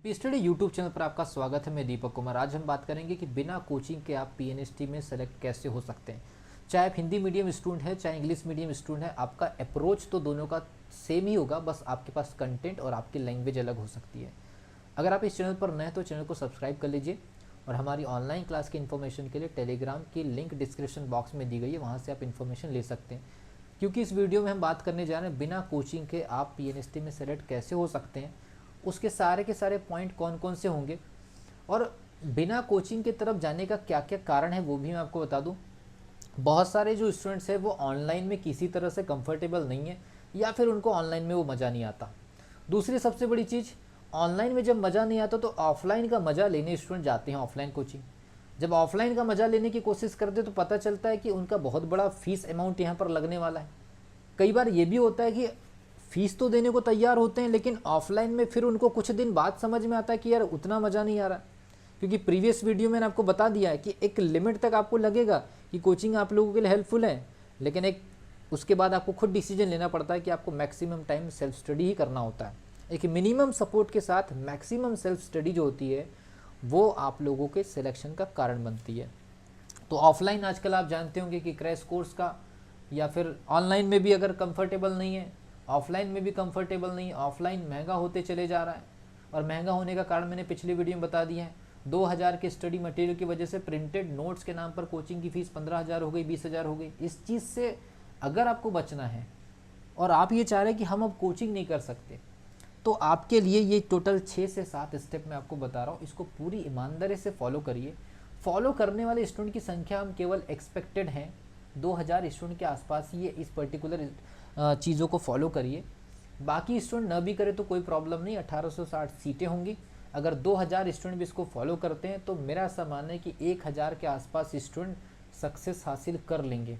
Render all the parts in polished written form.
P study YouTube channel पर आपका स्वागत है। मैं दीपक कुमार। आज हम बात करेंगे कि बिना कोचिंग के आप पीएनएसटी में सेलेक्ट कैसे हो सकते हैं। चाहे आप हिंदी मीडियम स्टूडेंट है, चाहे इंग्लिश मीडियम स्टूडेंट है, आपका अप्रोच तो दोनों का सेम ही होगा, बस आपके पास कंटेंट और आपकी लैंग्वेज अलग हो सकती है। अगर आप इस चैनल पर नए हैं तो चैनल को सब्सक्राइब कर लीजिए और हमारी ऑनलाइन क्लास की इन्फॉर्मेशन के लिए टेलीग्राम की लिंक डिस्क्रिप्शन बॉक्स में दी गई है, वहाँ से आप इन्फॉर्मेशन ले सकते हैं। क्योंकि इस वीडियो में हम बात करने जा रहे हैं बिना कोचिंग के आप पीएनएसटी में सेलेक्ट कैसे हो सकते हैं, उसके सारे के सारे पॉइंट कौन कौन से होंगे और बिना कोचिंग की तरफ जाने का क्या क्या कारण है वो भी मैं आपको बता दूं। बहुत सारे जो स्टूडेंट्स हैं वो ऑनलाइन में किसी तरह से कंफर्टेबल नहीं है या फिर उनको ऑनलाइन में वो मज़ा नहीं आता। दूसरी सबसे बड़ी चीज़, ऑनलाइन में जब मज़ा नहीं आता तो ऑफलाइन का मज़ा लेने स्टूडेंट जाते हैं ऑफलाइन कोचिंग। जब ऑफलाइन का मज़ा लेने की कोशिश करते तो पता चलता है कि उनका बहुत बड़ा फीस अमाउंट यहाँ पर लगने वाला है। कई बार ये भी होता है कि फीस तो देने को तैयार होते हैं लेकिन ऑफलाइन में फिर उनको कुछ दिन बाद समझ में आता है कि यार उतना मज़ा नहीं आ रहा। क्योंकि प्रीवियस वीडियो में मैंने आपको बता दिया है कि एक लिमिट तक आपको लगेगा कि कोचिंग आप लोगों के लिए हेल्पफुल है, लेकिन एक उसके बाद आपको खुद डिसीजन लेना पड़ता है कि आपको मैक्सिमम टाइम सेल्फ स्टडी ही करना होता है। एक मिनिमम सपोर्ट के साथ मैक्सिमम सेल्फ स्टडी जो होती है वो आप लोगों के सिलेक्शन का कारण बनती है। तो ऑफलाइन आजकल आप जानते होंगे कि क्रैश कोर्स का या फिर ऑनलाइन में भी अगर कंफर्टेबल नहीं है, ऑफलाइन में भी कंफर्टेबल नहीं है, ऑफलाइन महंगा होते चले जा रहा है। और महंगा होने का कारण मैंने पिछली वीडियो में बता दिया है। 2000 के स्टडी मटेरियल की वजह से प्रिंटेड नोट्स के नाम पर कोचिंग की फीस 15,000 हो गई, 20,000 हो गई। इस चीज़ से अगर आपको बचना है और आप ये चाह रहे हैं कि हम अब कोचिंग नहीं कर सकते, तो आपके लिए ये टोटल 6 से 7 स्टेप मैं आपको बता रहा हूँ, इसको पूरी ईमानदारी से फॉलो करिए। फॉलो करने वाले स्टूडेंट की संख्या हम केवल एक्सपेक्टेड हैं 2000 स्टूडेंट के आसपास ही इस पर्टिकुलर चीज़ों को फॉलो करिए। बाकी स्टूडेंट न भी करे तो कोई प्रॉब्लम नहीं, 1860 सीटें होंगी। अगर 2000 स्टूडेंट भी इसको फॉलो करते हैं तो मेरा ऐसा मानना है कि 1000 के आसपास स्टूडेंट सक्सेस हासिल कर लेंगे।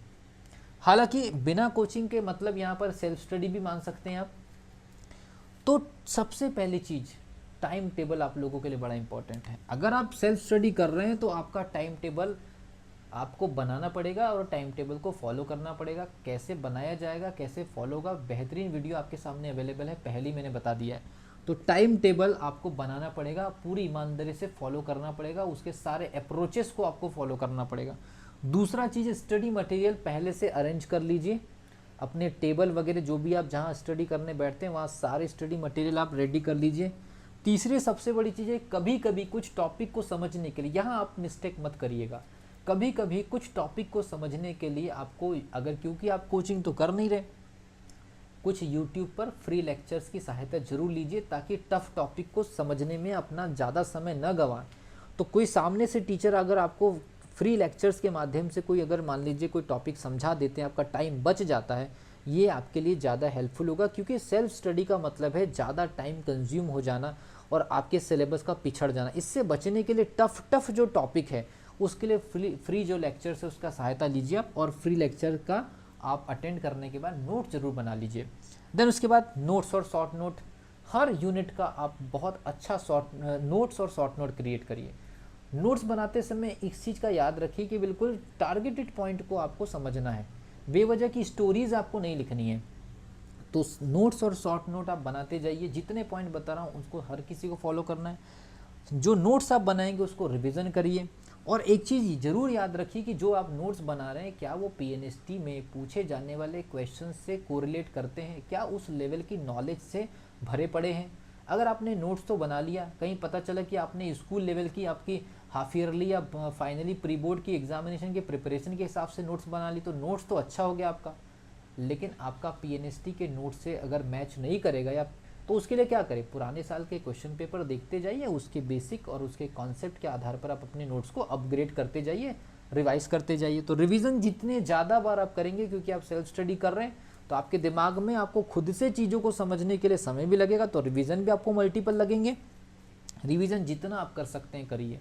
हालांकि बिना कोचिंग के मतलब यहाँ पर सेल्फ स्टडी भी मान सकते हैं आप। तो सबसे पहली चीज़, टाइम टेबल आप लोगों के लिए बड़ा इंपॉर्टेंट है। अगर आप सेल्फ स्टडी कर रहे हैं तो आपका टाइम टेबल आपको बनाना पड़ेगा और टाइम टेबल को फॉलो करना पड़ेगा। कैसे बनाया जाएगा, कैसे फॉलो होगा, बेहतरीन वीडियो आपके सामने अवेलेबल है, पहले ही मैंने बता दिया है। तो टाइम टेबल आपको बनाना पड़ेगा, पूरी ईमानदारी से फॉलो करना पड़ेगा, उसके सारे अप्रोचेस को आपको फॉलो करना पड़ेगा। दूसरा चीज़, स्टडी मटेरियल पहले से अरेंज कर लीजिए। अपने टेबल वगैरह जो भी आप जहाँ स्टडी करने बैठते हैं वहाँ सारे स्टडी मटेरियल आप रेडी कर लीजिए। तीसरी सबसे बड़ी चीज़ है, कभी कभी कुछ टॉपिक को समझने के लिए, यहाँ आप मिस्टेक मत करिएगा, कभी कभी कुछ टॉपिक को समझने के लिए आपको, अगर क्योंकि आप कोचिंग तो कर नहीं रहे, कुछ यूट्यूब पर फ्री लेक्चर्स की सहायता जरूर लीजिए ताकि टफ टॉपिक को समझने में अपना ज़्यादा समय न गंवाएं। तो कोई सामने से टीचर अगर आपको फ्री लेक्चर्स के माध्यम से कोई अगर मान लीजिए कोई टॉपिक समझा देते हैं, आपका टाइम बच जाता है, ये आपके लिए ज़्यादा हेल्पफुल होगा। क्योंकि सेल्फ स्टडी का मतलब है ज़्यादा टाइम कंज्यूम हो जाना और आपके सिलेबस का पिछड़ जाना। इससे बचने के लिए टफ जो टॉपिक है उसके लिए फ्री जो लेक्चर्स है उसका सहायता लीजिए आप, और फ्री लेक्चर का आप अटेंड करने के बाद नोट जरूर बना लीजिए। देन उसके बाद नोट्स और शॉर्ट नोट, हर यूनिट का आप बहुत अच्छा नोट्स और शॉर्ट नोट क्रिएट करिए। नोट्स बनाते समय इस चीज़ का याद रखिए कि बिल्कुल टारगेटेड पॉइंट को आपको समझना है, बेवजह की स्टोरीज आपको नहीं लिखनी है। तो नोट्स और शॉर्ट नोट आप बनाते जाइए। जितने पॉइंट बता रहा हूँ उसको हर किसी को फॉलो करना है। जो नोट्स आप बनाएंगे उसको रिवीजन करिए। और एक चीज़ ज़रूर याद रखिए कि जो आप नोट्स बना रहे हैं क्या वो पीएनएसटी में पूछे जाने वाले क्वेश्चन से कोरिलेट करते हैं, क्या उस लेवल की नॉलेज से भरे पड़े हैं। अगर आपने नोट्स तो बना लिया, कहीं पता चला कि आपने स्कूल लेवल की आपकी हाफ ईयरली या फाइनली प्री बोर्ड की एग्जामिनेशन के प्रिपरेशन के हिसाब से नोट्स बना ली, तो नोट्स तो अच्छा हो गया आपका, लेकिन आपका पीएनएसटी के नोट से अगर मैच नहीं करेगा या तो उसके लिए क्या करें, पुराने साल के क्वेश्चन पेपर देखते जाइए, उसके बेसिक और उसके कॉन्सेप्ट के आधार पर आप अपने नोट्स को अपग्रेड करते जाइए, रिवाइज करते जाइए। तो रिवीजन जितने ज़्यादा बार आप करेंगे, क्योंकि आप सेल्फ स्टडी कर रहे हैं तो आपके दिमाग में आपको खुद से चीज़ों को समझने के लिए समय भी लगेगा, तो रिवीजन भी आपको मल्टीपल लगेंगे। रिवीजन जितना आप कर सकते हैं करिए।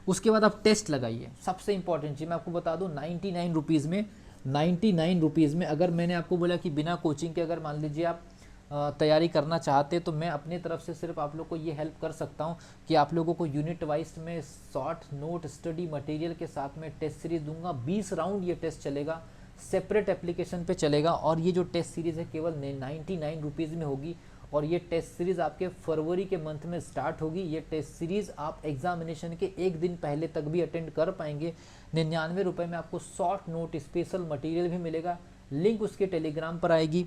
उसके बाद आप टेस्ट लगाइए। सबसे इंपॉर्टेंट चीज़ मैं आपको बता दूँ, 99 रुपीज़ में, 99 रुपीज़ में अगर मैंने आपको बोला कि बिना कोचिंग के अगर मान लीजिए आप तैयारी करना चाहते तो मैं अपनी तरफ से सिर्फ आप लोग को ये हेल्प कर सकता हूँ कि आप लोगों को यूनिट वाइज में शॉर्ट नोट स्टडी मटेरियल के साथ में टेस्ट सीरीज दूंगा। 20 राउंड ये टेस्ट चलेगा, सेपरेट एप्लीकेशन पे चलेगा, और ये जो टेस्ट सीरीज़ है केवल 99 रुपीज़ में होगी। और ये टेस्ट सीरीज़ आपके फरवरी के मंथ में स्टार्ट होगी। ये टेस्ट सीरीज़ आप एग्जामिनेशन के एक दिन पहले तक भी अटेंड कर पाएंगे। 99 रुपये में आपको शॉर्ट नोट स्पेशल मटेरियल भी मिलेगा, लिंक उसके टेलीग्राम पर आएगी।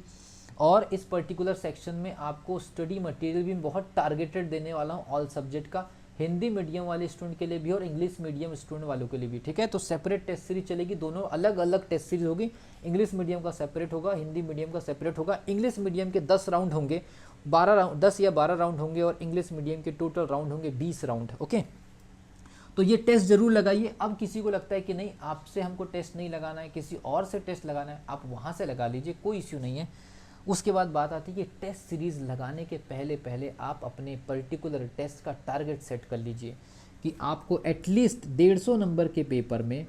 और इस पर्टिकुलर सेक्शन में आपको स्टडी मटेरियल भी बहुत टारगेटेड देने वाला हूँ ऑल सब्जेक्ट का, हिंदी मीडियम वाले स्टूडेंट के लिए भी और इंग्लिश मीडियम स्टूडेंट वालों के लिए भी। ठीक है, तो सेपरेट टेस्ट सीरीज चलेगी, दोनों अलग अलग टेस्ट सीरीज होगी। इंग्लिश मीडियम का सेपरेट होगा, हिंदी मीडियम का सेपरेट होगा। इंग्लिश मीडियम के 10 राउंड होंगे, 10 या 12 राउंड होंगे और इंग्लिश मीडियम के टोटल राउंड होंगे 20 राउंड। ओके, तो ये टेस्ट जरूर लगाइए। अब किसी को लगता है कि नहीं आपसे हमको टेस्ट नहीं लगाना है, किसी और से टेस्ट लगाना है, आप वहाँ से लगा लीजिए, कोई इश्यू नहीं है। उसके बाद बात आती है कि टेस्ट सीरीज़ लगाने के पहले आप अपने पर्टिकुलर टेस्ट का टारगेट सेट कर लीजिए कि आपको एटलीस्ट 150 नंबर के पेपर में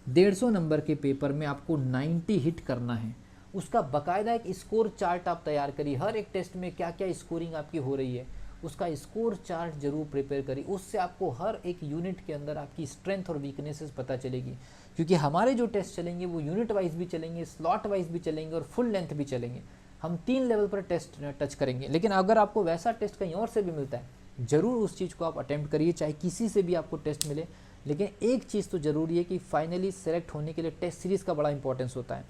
150 नंबर के पेपर में आपको 90 हिट करना है। उसका बाकायदा एक स्कोर चार्ट आप तैयार करिए, हर एक टेस्ट में क्या क्या स्कोरिंग आपकी हो रही है उसका स्कोर चार्ट जरूर प्रिपेयर करिए। उससे आपको हर एक यूनिट के अंदर आपकी स्ट्रेंथ और वीकनेसेस पता चलेगी, क्योंकि हमारे जो टेस्ट चलेंगे वो यूनिट वाइज भी चलेंगे, स्लॉट वाइज भी चलेंगे और फुल लेंथ भी चलेंगे। हम 3 लेवल पर टेस्ट टच करेंगे। लेकिन अगर आपको वैसा टेस्ट कहीं और से भी मिलता है, ज़रूर उस चीज़ को आप अटेम्प्ट करिए, चाहे किसी से भी आपको टेस्ट मिले। लेकिन एक चीज़ तो ज़रूरी है कि फाइनली सेलेक्ट होने के लिए टेस्ट सीरीज़ का बड़ा इंपॉर्टेंस होता है।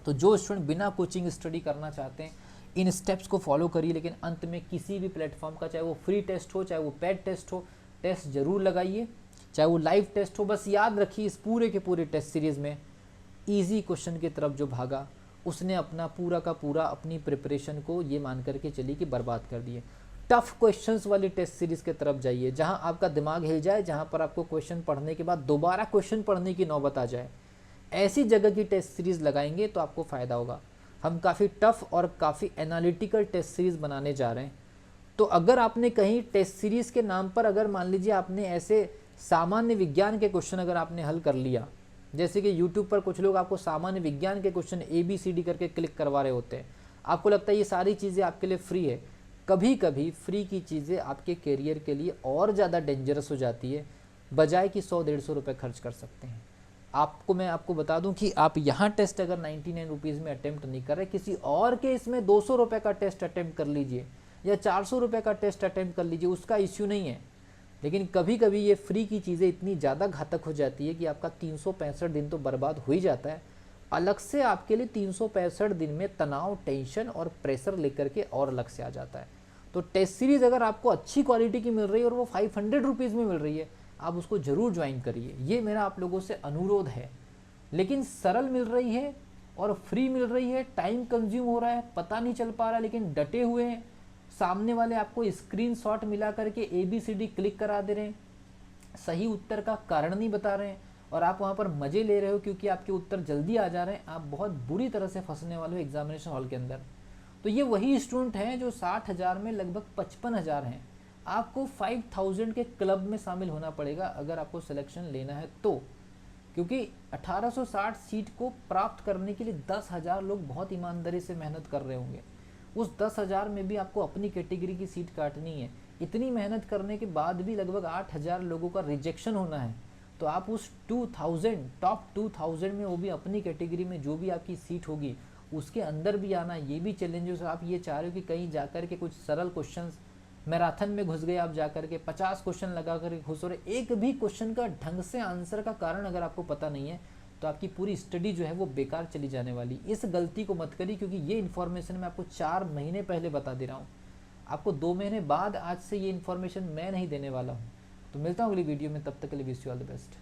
तो जो स्टूडेंट बिना कोचिंग स्टडी करना चाहते हैं, इन स्टेप्स को फॉलो करिए। लेकिन अंत में किसी भी प्लेटफॉर्म का, चाहे वो फ्री टेस्ट हो, चाहे वो पेड टेस्ट हो, टेस्ट जरूर लगाइए, चाहे वो लाइव टेस्ट हो। बस याद रखिए इस पूरे के पूरे टेस्ट सीरीज़ में ईजी क्वेश्चन की तरफ जो भागा उसने अपना पूरा का पूरा अपनी प्रिपरेशन को ये मान करके चली कि बर्बाद कर दिए। टफ क्वेश्चंस वाली टेस्ट सीरीज़ की तरफ जाइए, जहां आपका दिमाग हिल जाए, जहां पर आपको क्वेश्चन पढ़ने के बाद दोबारा क्वेश्चन पढ़ने की नौबत आ जाए, ऐसी जगह की टेस्ट सीरीज़ लगाएंगे तो आपको फ़ायदा होगा। हम काफ़ी टफ और काफ़ी एनालिटिकल टेस्ट सीरीज़ बनाने जा रहे हैं। तो अगर आपने कहीं टेस्ट सीरीज़ के नाम पर, अगर मान लीजिए आपने ऐसे सामान्य विज्ञान के क्वेश्चन अगर आपने हल कर लिया, जैसे कि YouTube पर कुछ लोग आपको सामान्य विज्ञान के क्वेश्चन ABCD करके क्लिक करवा रहे होते हैं, आपको लगता है ये सारी चीज़ें आपके लिए फ्री है। कभी कभी फ्री की चीज़ें आपके करियर के लिए और ज़्यादा डेंजरस हो जाती है, बजाय कि 100-150 रुपये खर्च कर सकते हैं। मैं आपको बता दूं कि आप यहाँ टेस्ट अगर 99 रुपीज़ में अटेम्प्ट नहीं कर रहे, किसी और के इसमें 200 रुपये का टेस्ट अटेम्प्ट कर लीजिए या 400 रुपये का टेस्ट अटेम्प्ट कर लीजिए, उसका इश्यू नहीं है। लेकिन कभी कभी ये फ्री की चीज़ें इतनी ज़्यादा घातक हो जाती है कि आपका 365 दिन तो बर्बाद हो ही जाता है। अलग से आपके लिए 365 दिन में तनाव, टेंशन और प्रेशर लेकर के और अलग से आ जाता है। तो टेस्ट सीरीज़ अगर आपको अच्छी क्वालिटी की मिल रही है और वो 500 रुपीज़ में मिल रही है, आप उसको ज़रूर ज्वाइन करिए, ये मेरा आप लोगों से अनुरोध है। लेकिन सरल मिल रही है और फ्री मिल रही है, टाइम कंज्यूम हो रहा है, पता नहीं चल पा रहा, लेकिन डटे हुए हैं, सामने वाले आपको स्क्रीनशॉट मिला करके ABCD क्लिक करा दे रहे हैं, सही उत्तर का कारण नहीं बता रहे हैं और आप वहाँ पर मज़े ले रहे हो क्योंकि आपके उत्तर जल्दी आ जा रहे हैं, आप बहुत बुरी तरह से फंसने वाले हो एग्जामिनेशन हॉल के अंदर। तो ये वही स्टूडेंट हैं जो 60,000 में लगभग 55,000 हैं। आपको 5000 के क्लब में शामिल होना पड़ेगा अगर आपको सिलेक्शन लेना है तो, क्योंकि 1860 सीट को प्राप्त करने के लिए 10,000 लोग बहुत ईमानदारी से मेहनत कर रहे होंगे। उस 10,000 में भी आपको अपनी कैटेगरी की सीट काटनी है। इतनी मेहनत करने के बाद भी लगभग 8,000 लोगों का रिजेक्शन होना है। तो आप उस 2000 टॉप 2000 में, वो भी अपनी कैटेगरी में जो भी आपकी सीट होगी उसके अंदर भी आना, ये भी चैलेंजेस। आप ये चाह रहे हो कि कहीं जाकर के कुछ सरल क्वेश्चंस, मैराथन में घुस गए आप जाकर के 50 क्वेश्चन लगा कर घुस रहे, एक भी क्वेश्चन का ढंग से आंसर का कारण अगर आपको पता नहीं है तो आपकी पूरी स्टडी जो है वो बेकार चली जाने वाली। इस गलती को मत करिए, क्योंकि ये इन्फॉर्मेशन मैं आपको 4 महीने पहले बता दे रहा हूँ, आपको 2 महीने बाद आज से ये इन्फॉर्मेशन मैं नहीं देने वाला हूँ। तो मिलता हूँ अगली वीडियो में, तब तक के लिए wish you all the best.